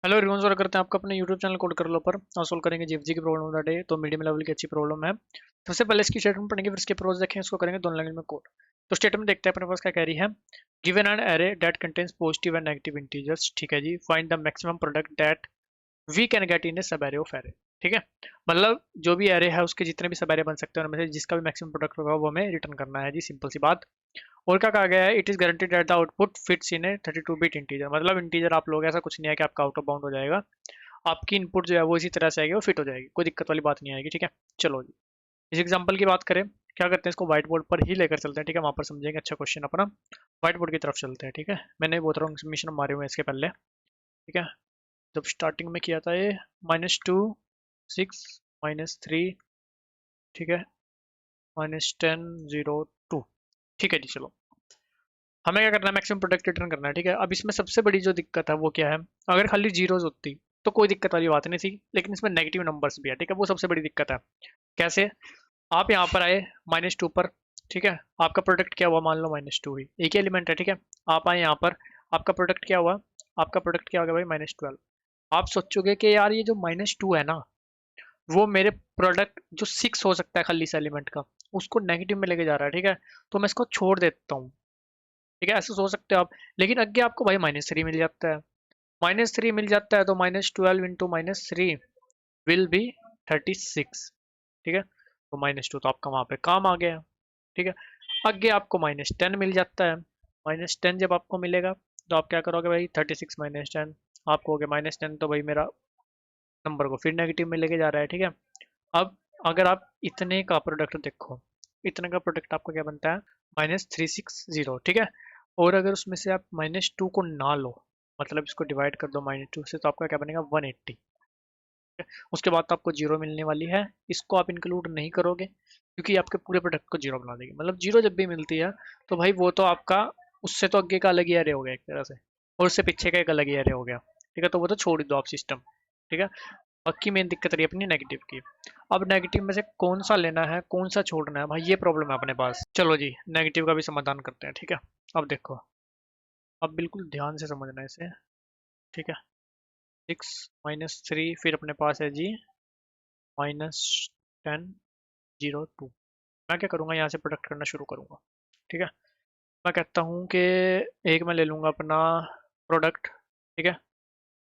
Hello everyone, स्वागत करते हैं आपका अपने यूट्यूब चैनल कोड कर लो पर। और सोल्व करेंगे जीएफजी की प्रॉब्लम ऑफ द डे। तो मीडियम लेवल की अच्छी प्रॉब्लम है। सबसे पहले इसकी स्टेटमेंट पढ़ेंगे, फिर इसके प्रोज देखेंगे, उसको करेंगे दोनों लैंग्वेज में कोड। तो स्टेटमेंट देखते हैं अपने पास क्या कह रही है। Given an array that contains positive and negative integers, ठीक है जी। Find the maximum product that we can get in a subarray of array. ठीक है, मतलब जो भी एरे है उसके जितने भी सब एरे बन सकते हैं उनमें से जिसका भी मैक्सिमम प्रोडक्ट होगा वो हमें रिटर्न करना है जी। सिंपल सी बात। और क्या कहा गया है, it is guaranteed that the output fits in A 32 bit integer. मतलब इंटीजर आप लोग, ऐसा कुछ नहीं है कि आपका आउट ऑफ बाउंड हो जाएगा। आपकी इनपुट जो है वो इसी तरह से आएगी, वो फिट हो जाएगी, कोई दिक्कत वाली बात नहीं आएगी। ठीक है, चलो जी। इस एग्जांपल की बात करें, क्या करते हैं, इसको व्हाइट बोर्ड पर ही लेकर चलते हैं। ठीक है, वहां पर समझेंगे अच्छा क्वेश्चन अपना। व्हाइट बोर्ड की तरफ चलते हैं। ठीक है, मैंने बहुत रॉन्ग सबमिशन मारे हुए हैं इसके पहले। ठीक है, जब स्टार्टिंग में किया था ये -2 6 -3, ठीक है, -10 0 2। ठीक है जी, चलो हमें क्या करना है, मैक्सिमम प्रोडक्ट रिटर्न करना है। ठीक है, अब इसमें सबसे बड़ी जो दिक्कत है वो क्या है, अगर खाली जीरोज होती तो कोई दिक्कत वाली बात नहीं थी, लेकिन इसमें नेगेटिव नंबर्स भी है। ठीक है, वो सबसे बड़ी दिक्कत है। कैसे? आप यहाँ पर आए -2 पर। ठीक है, आपका प्रोडक्ट क्या हुआ, मान लो -2 ही, एक ही एलिमेंट है। ठीक है, आप आए यहाँ पर, आपका प्रोडक्ट क्या हुआ, आपका प्रोडक्ट क्या हो गया भाई, -12। आप सोचोगे कि यार ये जो -2 है ना, वो मेरे प्रोडक्ट जो 6 हो सकता है खाली इस एलिमेंट का, उसको नेगेटिव में लेके जा रहा है। ठीक है, तो मैं इसको छोड़ देता हूँ। ठीक है, ऐसा सोच सकते हो आप। लेकिन आगे आपको भाई -3 मिल जाता है। -3 मिल जाता है तो -12 इंटू -3 विल बी 36। ठीक है, तो -2 तो आपका वहां पे काम आ गया। ठीक है, आगे आपको -10 मिल जाता है। -10 जब आपको मिलेगा तो आप क्या करोगे भाई, 36 -10 आपको हो गया -10। तो भाई मेरा नंबर को फिर नेगेटिव में लेके जा रहा है। ठीक है, अब अगर आप इतने का प्रोडक्ट देखो, इतने का प्रोडक्ट आपका क्या बनता है, -360। ठीक है, और अगर उसमें से आप -2 को ना लो, मतलब इसको डिवाइड कर दो -2 से, तो आपका क्या बनेगा, 180। उसके बाद तो आपको जीरो मिलने वाली है। इसको आप इंक्लूड नहीं करोगे क्योंकि आपके पूरे प्रोडक्ट को जीरो बना देगी। मतलब जीरो जब भी मिलती है तो भाई वो तो आपका, उससे तो आगे का अलग ही एरे हो गया एक तरह से, और उससे पीछे का एक अलग ही एरे हो गया। ठीक है, तो वो तो छोड़ ही दो आप सिस्टम। ठीक है, बाकी मेन दिक्कत रही अपनी नेगेटिव की। अब नेगेटिव में से कौन सा लेना है, कौन सा छोड़ना है, भाई ये प्रॉब्लम है अपने पास। चलो जी, नेगेटिव का भी समाधान करते हैं। ठीक है, अब देखो, अब बिल्कुल ध्यान से समझना है इसे। ठीक है, 6 -3, फिर अपने पास है जी -10 0 2। मैं क्या करूँगा, यहाँ से प्रोडक्ट करना शुरू करूँगा। ठीक है, मैं कहता हूँ कि एक मैं ले लूँगा अपना प्रोडक्ट। ठीक है,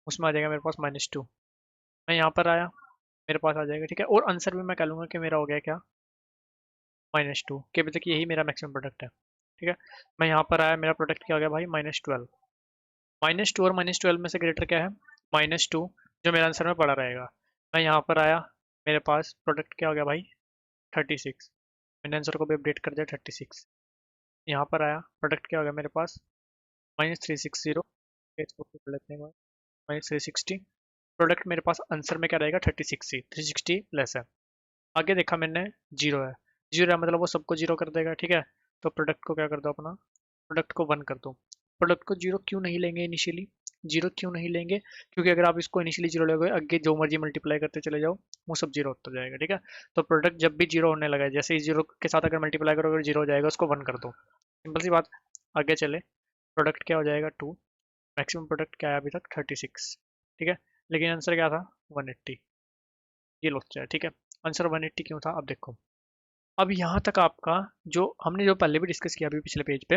उसमें आ जाएगा मेरे पास -2। मैं यहाँ पर आया, मेरे पास आ जाएगा। ठीक है, और आंसर भी मैं कह लूँगा कि मेरा हो गया क्या, -2 के बजे तक यही मेरा मैक्सिमम प्रोडक्ट है। ठीक है, मैं यहाँ पर आया, मेरा प्रोडक्ट क्या हो गया भाई, -12। -2 और -12 में से ग्रेटर क्या है, -2, जो मेरा आंसर में पड़ा रहेगा। मैं यहाँ पर आया, मेरे पास प्रोडक्ट क्या हो गया भाई, 36। मैंने आंसर को भी अपडेट कर दिया 36। यहाँ पर आया, प्रोडक्ट क्या हो गया मेरे पास, -360। इसको कर लेते हैं, -360। प्रोडक्ट मेरे पास आंसर में क्या रहेगा, 36 ही, 360 प्लस है। आगे देखा मैंने, जीरो है। जीरो है मतलब वो सबको जीरो कर देगा। ठीक है, तो प्रोडक्ट को क्या कर दो, अपना प्रोडक्ट को 1 कर दो। प्रोडक्ट को जीरो क्यों नहीं लेंगे इनिशियली, जीरो क्यों नहीं लेंगे, क्योंकि अगर आप इसको इनिशियली जीरो लोगे, आगे जो मर्जी मल्टीप्लाई करते चले जाओ, वो सब जीरो होता जाएगा। ठीक है, तो प्रोडक्ट जब भी जीरो होने लगा है, जैसे ही जीरो के साथ अगर मल्टीप्लाई करोगे जीरो हो जाएगा, उसको 1 कर दो। सिंपल सी बात। आगे चले, प्रोडक्ट क्या हो जाएगा, 2। मैक्सिमम प्रोडक्ट क्या है अभी तक, 36। ठीक है, लेकिन आंसर क्या था, 180। ये लो जाए। ठीक है, आंसर 180 क्यों था, अब देखो। अब यहाँ तक आपका, जो हमने जो पहले भी डिस्कस किया अभी पिछले पेज पे,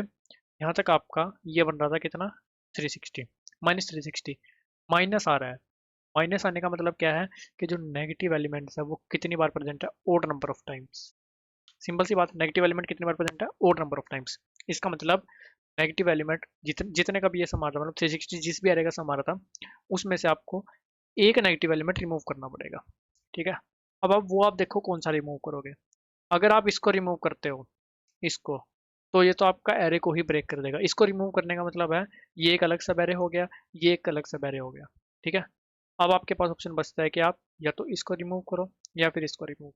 यहाँ तक आपका ये बन रहा था कितना, 360, -360। माइनस आ रहा है। माइनस आने का मतलब क्या है, कि जो नेगेटिव एलिमेंट्स है वो कितनी बार प्रेजेंट है, odd number of times. Simple सी बात, नेगेटिव एलिमेंट कितनी बार प्रेजेंट है, ओड नंबर ऑफ टाइम्स। इसका मतलब नेगेटिव एलिमेंट जितने का भी ये सम आ रहा था, मतलब 360 जिस भी एरे का सम आ रहा था, उसमें से आपको एक नेगेटिव एलिमेंट रिमूव करना पड़ेगा। ठीक है, अब वो आप देखो कौन सा रिमूव करोगे। अगर आप इसको रिमूव करते हो, इसको, तो ये तो आपका एरे को ही ब्रेक कर देगा। इसको रिमूव करने का मतलब है, ये एक अलग सब एरे हो गया, ये एक अलग सब एरे हो गया। ठीक है, अब आपके पास ऑप्शन बचता है कि आप या तो इसको रिमूव करो या फिर इसको रिमूव।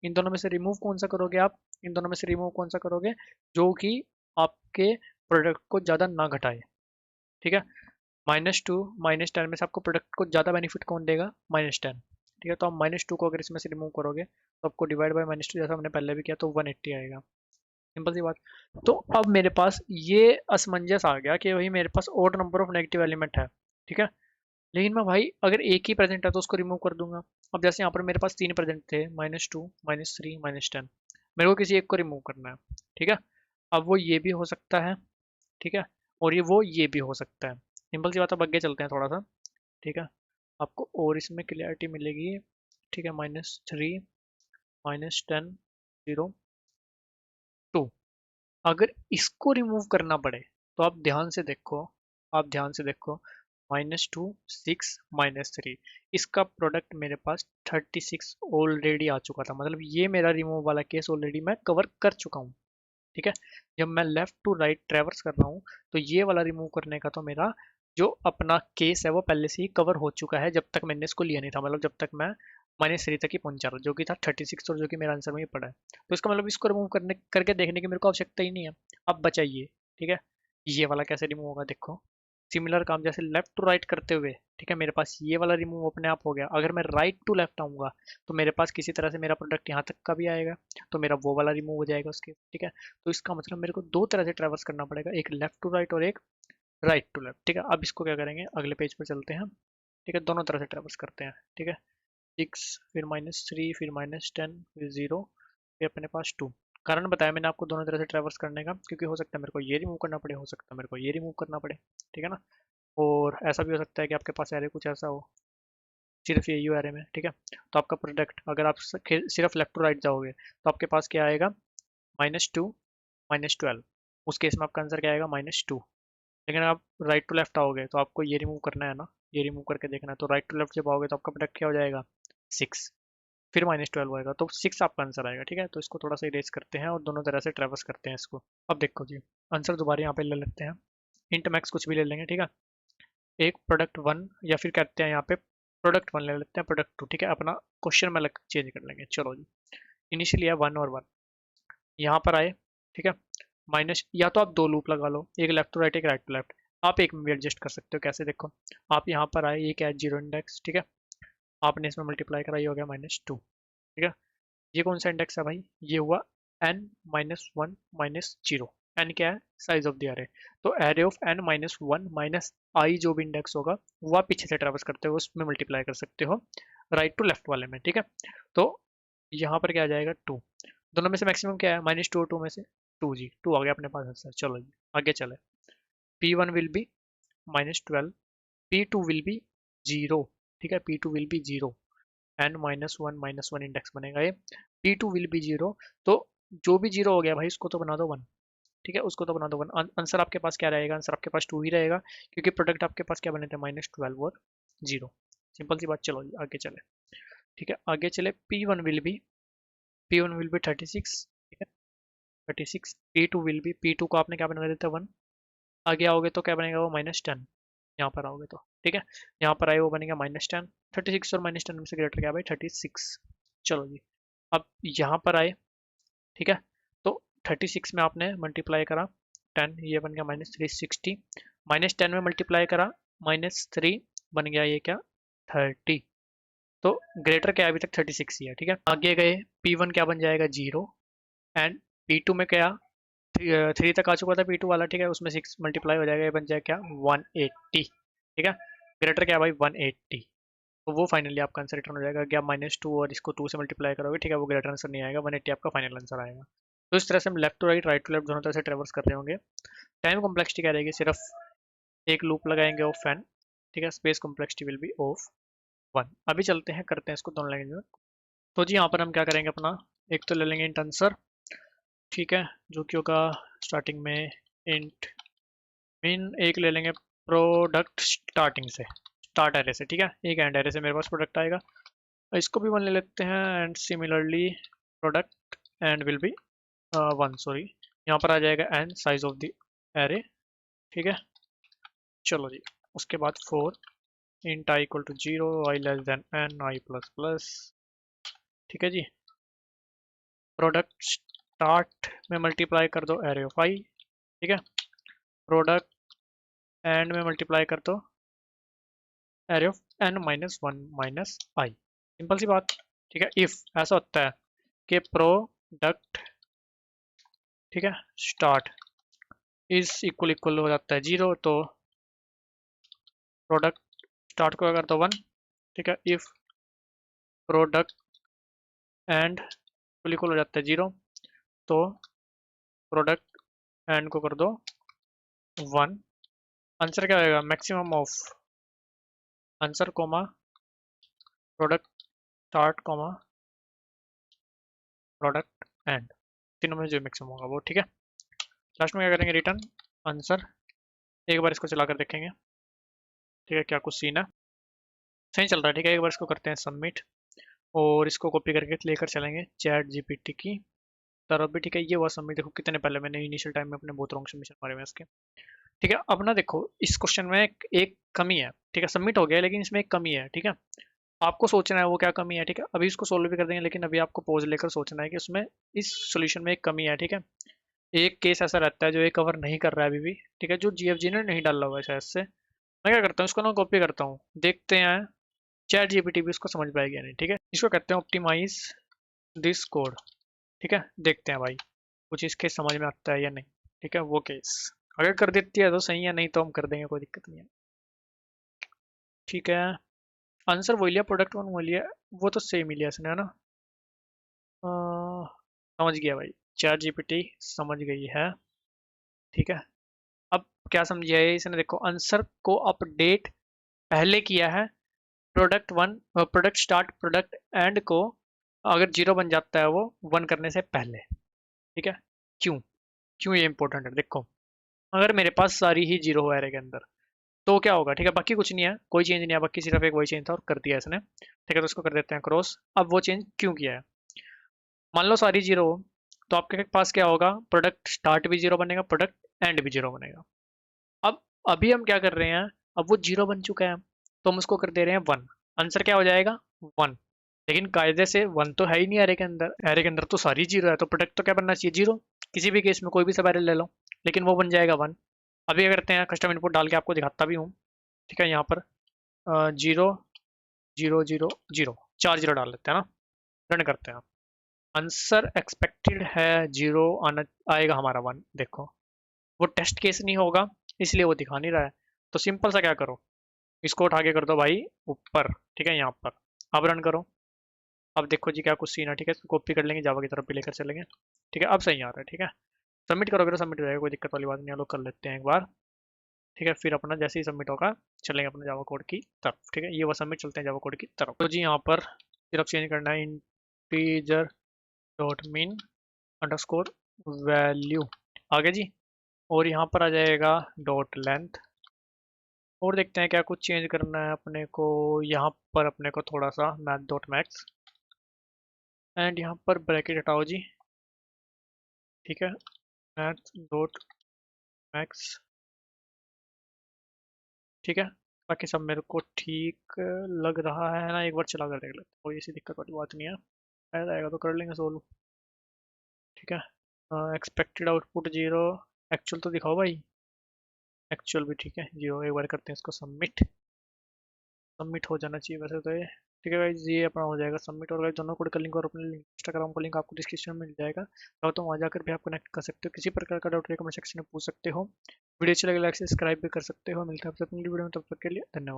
इन दोनों में से रिमूव कौन सा करोगे आप, इन दोनों में से रिमूव कौन सा करोगे, जो कि आपके प्रोडक्ट को ज़्यादा ना घटाए। ठीक है, -2 -10 में से आपको प्रोडक्ट को ज़्यादा बेनिफिट कौन देगा, -10। ठीक है, तो आप -2 को अगर इसमें से रिमूव करोगे तो आपको डिवाइड बाय -2 जैसा हमने पहले भी किया तो 180 आएगा। सिंपल सी बात। तो अब मेरे पास ये असमंजस आ गया कि भाई मेरे पास odd number of negative element है। ठीक है, लेकिन मैं भाई अगर एक ही प्रेजेंट है तो उसको रिमूव कर दूंगा। अब जैसे यहाँ पर मेरे पास 3 प्रेजेंट थे, -2, -3, -10। मेरे को किसी एक को रिमूव करना है, ठीक है। अब वो ये भी हो सकता है, ठीक है, और ये भी हो सकता है। सिंपल सी बात, अब आगे चलते हैं थोड़ा सा, ठीक है। आपको और इसमें क्लियरिटी मिलेगी, ठीक है। -3, -10, 0, 2। अगर इसको रिमूव करना पड़े तो आप ध्यान से देखो, आप ध्यान से देखो, -2, 6, -3, इसका प्रोडक्ट मेरे पास 36 ऑलरेडी आ चुका था। मतलब ये मेरा रिमूव वाला केस ऑलरेडी मैं कवर कर चुका हूँ, ठीक है। जब मैं लेफ्ट टू राइट ट्रेवर्स कर रहा हूँ तो ये वाला रिमूव करने का तो मेरा जो अपना केस है वो पहले से ही कवर हो चुका है, जब तक मैंने इसको लिया नहीं था। मतलब जब तक मैं -3 तक ही पहुंचा था, जो कि था 36, और जो कि मेरा आंसर में ही पड़ा है। तो इसका मतलब इसको रिमूव करने करके देखने की मेरे को आवश्यकता ही नहीं है। अब बचाइए, ठीक है, ये वाला कैसे रिमूव होगा देखो। सिमिलर काम जैसे लेफ्ट टू राइट करते हुए, ठीक है, मेरे पास ये वाला रिमूव अपने आप हो गया। अगर मैं राइट टू लेफ्ट आऊंगा तो मेरे पास किसी तरह से मेरा प्रोडक्ट यहाँ तक का भी आएगा, तो मेरा वो वाला रिमूव हो जाएगा उसके, ठीक है। तो इसका मतलब मेरे को दो तरह से ट्रैवर्स करना पड़ेगा, एक लेफ्ट टू राइट और एक राइट टू लेफ्ट, ठीक है। अब इसको क्या करेंगे, अगले पेज पर चलते हैं, ठीक है, दोनों तरह से ट्रैवर्स करते हैं, ठीक है। 6, फिर -3, फिर -10, फिर 0, फिर अपने पास 2। कारण बताया मैंने आपको दोनों तरह से ट्रैवर्स करने का, क्योंकि हो सकता है मेरे को ये रिमूव करना पड़े, हो सकता है मेरे को ये रिमूव करना पड़े, ठीक है ना। और ऐसा भी हो सकता है कि आपके पास एरे कुछ ऐसा हो, सिर्फ ये यू एरे में, ठीक है। तो आपका प्रोडक्ट, अगर आप सिर्फ लेफ्ट टू राइट जाओगे तो आपके पास क्या आएगा, -2, -12। उस केस में आपका आंसर क्या आएगा, -2। लेकिन आप राइट टू लेफ्ट आओगे तो आपको ये रिमूव करना है ना, ये रिमूव करके देखना है। तो राइट टू लेफ्ट जब आओगे तो आपका प्रोडक्ट क्या हो जाएगा, 6, फिर -12 आएगा, तो 6 आपका आंसर आएगा, ठीक है। तो इसको थोड़ा सा इरेज करते हैं और दोनों तरह से ट्रेवर्स करते हैं इसको। अब देखो जी, आंसर दोबारा यहाँ पे ले लेते हैं, इंट मैक्स कुछ भी ले लेंगे, ठीक है। एक प्रोडक्ट 1, या फिर कहते हैं यहाँ पे प्रोडक्ट 1 ले लेते हैं, प्रोडक्ट 2, ठीक है। अपना क्वेश्चन में अलग चेंज कर लेंगे, चलो जी। इनिशियली है 1 और 1, यहाँ पर आए, ठीक है। माइनस, या तो आप दो लूप लगा लो, एक लेफ्ट टू राइट, एक राइट टू लेफ्ट। आप एक में भी एडजस्ट कर सकते हो, कैसे देखो। आप यहाँ पर आए, ये क्या है, 0 इंडेक्स, ठीक है। आपने इसमें मल्टीप्लाई करा, ये हो गया -2, ठीक है। ये कौन सा इंडेक्स है भाई, ये हुआ n-1 -0। n क्या है, साइज ऑफ द एरे। तो एरे ऑफ n-1 माइनस आई जो भी इंडेक्स होगा वो आप पीछे से ट्रेवर्स करते हो उसमें मल्टीप्लाई कर सकते हो, राइट टू लेफ्ट वाले में, ठीक है। तो यहाँ पर क्या आ जाएगा, 2। दोनों में से मैक्सिमम क्या है, -2 और 2 में से 2 जी, 2 आ गया अपने पास आंसर। चलो जी आगे चले। P1 will be -12, P2 will be 0, ठीक है। P2 will be 0, n-1 index बनेगा ये। P2 विल बी 0, तो जो भी 0 हो गया भाई उसको तो बना दो 1, ठीक है, उसको तो बना दो 1। आंसर आपके पास क्या रहेगा, आंसर आपके पास 2 ही रहेगा, क्योंकि प्रोडक्ट आपके पास क्या बने थे, -12 और 0। सिंपल सी बात। चलो जी आगे चले, ठीक है, आगे चले। P1 विल बी 36, ठीक है, 36। P2 विल बी, P2 को आपने क्या बना देते हैं 1। आगे आओगे तो क्या बनेगा वो, -10। यहाँ पर आओगे तो, ठीक है, यहाँ पर आए वो बनेगा -10। 36 और -10 में से ग्रेटर क्या भाई, 36। चलो जी, अब यहाँ पर आए, ठीक है। तो 36 में आपने मल्टीप्लाई करा 10, ये बन गया -360। -10 में मल्टीप्लाई करा -3, बन गया ये क्या, 30। तो ग्रेटर क्या है, अभी तक 36 ही है, ठीक है। आगे गए, P1 क्या बन जाएगा, 0। एंड P2 में क्या, 3 तक आ चुका था P2 वाला, ठीक है, उसमें 6 मल्टीप्लाई हो जाएगा, ये बन जाएगा क्या, 180, ठीक है। ग्रेटर क्या है भाई, 180। तो वो फाइनली आपका आंसर रिटर्न हो जाएगा कि आप -2 और इसको 2 से मल्टीप्लाई करोगे, ठीक है, वो ग्रेटर आंसर नहीं आएगा, 180 आपका फाइनल आंसर आएगा। तो इस तरह से हम left to right, right to left दोनों तरह से ट्रेवर्स कर रहे होंगे। टाइम कॉम्प्लेक्सिटी क्या रहेगी, सिर्फ एक लूप लगाएंगे ऑफ एन, ठीक है। Space complexity will be of 1। अभी चलते हैं, करते हैं इसको दोनों लैंग्वेज में। तो जी यहाँ पर हम क्या करेंगे अपना, एक तो ले लेंगे इंट आंसर, ठीक है, जो कि होगा स्टार्टिंग में इंट मीन। एक ले लेंगे प्रोडक्ट स्टार्टिंग से, स्टार्ट एरे से, ठीक है। एक एंड एरे से मेरे पास प्रोडक्ट आएगा, इसको भी 1 ले लेते हैं। And similarly product end will be 1, sorry, यहाँ पर आ जाएगा n, size of the array, ठीक है। चलो जी, उसके बाद 4 int i equal to 0, i less than n, i plus plus, ठीक है जी। प्रोडक्ट स्टार्ट में मल्टीप्लाई कर दो एरे ऑफ आई, ठीक है। प्रोडक्ट एंड में मल्टीप्लाई कर दो array of n-1 minus i. Simple सी बात, ठीक है। इफ ऐसा होता है कि प्रोडक्ट, ठीक है, स्टार्ट इज इक्वल इक्वल हो जाता है 0, तो प्रोडक्ट स्टार्ट को अगर तो 1, ठीक है। इफ प्रोडक्ट एंड इक्वल हो जाता है 0, तो प्रोडक्ट एंड को कर दो 1। आंसर क्या आएगा, maximum of answer comma product start comma product end, तीनों में जो मैक्सिमम होगा वो, ठीक है। लास्ट में क्या करेंगे, रिटर्न आंसर। एक बार इसको चलाकर देखेंगे, ठीक है, क्या कुछ सीन है। सही चल रहा है, ठीक है। एक बार इसको करते हैं सबमिट, और इसको कॉपी करके लेकर चलेंगे चैट जीपीटी की तरफ भी, ठीक है। ये हुआ सबमिट। देखो कितने पहले मैंने इनिशियल टाइम में अपने बहुत रॉन्ग सबमिशन मारे हुए इसके, ठीक है। अब ना देखो इस क्वेश्चन में एक कमी है, ठीक है। सबमिट हो गया लेकिन इसमें एक कमी है, ठीक है। आपको सोचना है वो क्या कमी है, ठीक है। अभी इसको सोल्व भी कर देंगे, लेकिन अभी आपको पोज लेकर सोचना है कि उसमें इस सोल्यूशन में एक कमी है, ठीक है। एक केस ऐसा रहता है जो ये कवर नहीं कर रहा है अभी भी, ठीक है, जो जीएफजी ने नहीं डाला हुआ है शायद से। मैं क्या करता हूँ, इसको ना कॉपी करता हूँ, देखते हैं चैट जीपीटी भी इसको समझ पाएगी या नहीं, ठीक है। इसको कहते हैं ऑप्टिमाइज दिस कोड, ठीक है। देखते हैं भाई कुछ इसके समझ में आता है या नहीं, ठीक है। वो केस अगर कर देती है तो सही है, नहीं तो हम कर देंगे, कोई दिक्कत नहीं है, ठीक है। आंसर वही लिया, प्रोडक्ट वन वही लिया, वो तो सेम ही लिया इसने, है ना। समझ गया भाई, चैट जीपीटी समझ गई है, ठीक है। अब क्या समझिए है इसने, देखो आंसर को अपडेट पहले किया है product one, product start product and को अगर 0 बन जाता है वो 1 करने से पहले, ठीक है। क्यों, क्यों ये इंपॉर्टेंट है, देखो अगर मेरे पास सारी ही 0 हो एरे के अंदर तो क्या होगा, ठीक है। बाकी कुछ नहीं है, कोई चेंज नहीं है, बाकी सिर्फ एक वही चेंज था और कर दिया इसने, ठीक है। तो इसको कर देते हैं क्रॉस। अब वो चेंज क्यों किया है, मान लो सारी 0 हो तो आपके पास क्या होगा, प्रोडक्ट स्टार्ट भी 0 बनेगा, प्रोडक्ट एंड भी 0 बनेगा। अब अभी हम क्या कर रहे हैं, अब वो 0 बन चुका है तो हम उसको कर दे रहे हैं 1। आंसर क्या हो जाएगा 1, लेकिन कायदे से 1 तो है ही नहीं एरे के अंदर, एरे के अंदर तो सारी 0 है, तो प्रोडक्ट तो क्या बनना चाहिए 0, किसी भी केस में कोई भी सब एरे ले लो, लेकिन वो बन जाएगा 1। अभी क्या करते हैं, कस्टम इनपुट डाल के आपको दिखाता भी हूँ, ठीक है। यहाँ पर 0 0 0 0 4 0 डाल लेते हैं ना, रन करते हैं। आंसर एक्सपेक्टेड है 0 आना, आएगा हमारा 1। देखो वो टेस्ट केस नहीं होगा इसलिए वो दिखा नहीं रहा है, तो सिंपल सा क्या करो, इसको उठा के कर दो भाई ऊपर, ठीक है, यहाँ पर। अब रन करो, अब देखो जी क्या कुछ सीन है, ठीक है। इसको कॉपी कर लेंगे, जावा की तरफ भी लेकर चलेंगे, ठीक है। अब सही आ रहा है, ठीक है। सबमिट करोगे तो सबमिट हो जाएगा, कोई दिक्कत वाली बात नहीं है। लोग कर लेते हैं एक बार, ठीक है। फिर अपना जैसे ही सबमिट होगा चलेंगे अपने जावा कोड की तरफ, ठीक है। ये वो सबमिट, चलते हैं जावा कोड की तरफ। तो जी यहाँ पर सिर्फ चेंज करना है integer dot mean underscore value, आगे जी। और यहाँ पर आ जाएगा डॉट लेंथ, और देखते हैं क्या कुछ चेंज करना है अपने को। यहाँ पर अपने को थोड़ा सा मैथ डॉट मैक्स, एंड यहाँ पर ब्रैकेट हटाओ जी, ठीक है। मैथ डॉट मैक्स, ठीक है। बाकी सब मेरे को ठीक लग रहा है ना, एक बार चला कर देख लेते हैं, कोई ऐसी दिक्कत वाली बात नहीं है, ऐसा आएगा तो कर लेंगे सोल्व, ठीक है। एक्सपेक्टेड आउटपुट 0, एक्चुअल तो दिखाओ भाई, एक्चुअल भी ठीक है 0। एक बार करते हैं इसको सबमिट, सबमिट हो जाना चाहिए वैसे तो ये, ठीक है गाइस। ये अपना हो जाएगा सबमिट, और गाइस दोनों कोड का लिंक और अपने इंस्टाग्राम का लिंक आपको डिस्क्रिप्शन में मिल जाएगा, तो वहाँ जाकर भी आप कनेक्ट कर सकते हो, किसी प्रकार का डाउट कमेंट सेक्शन में पूछ सकते हो। वीडियो अच्छी लगे लाइक सब्सक्राइब भी कर सकते हो। मिलते हैं आपसे अपनी वीडियो में, तब तक के लिए धन्यवाद।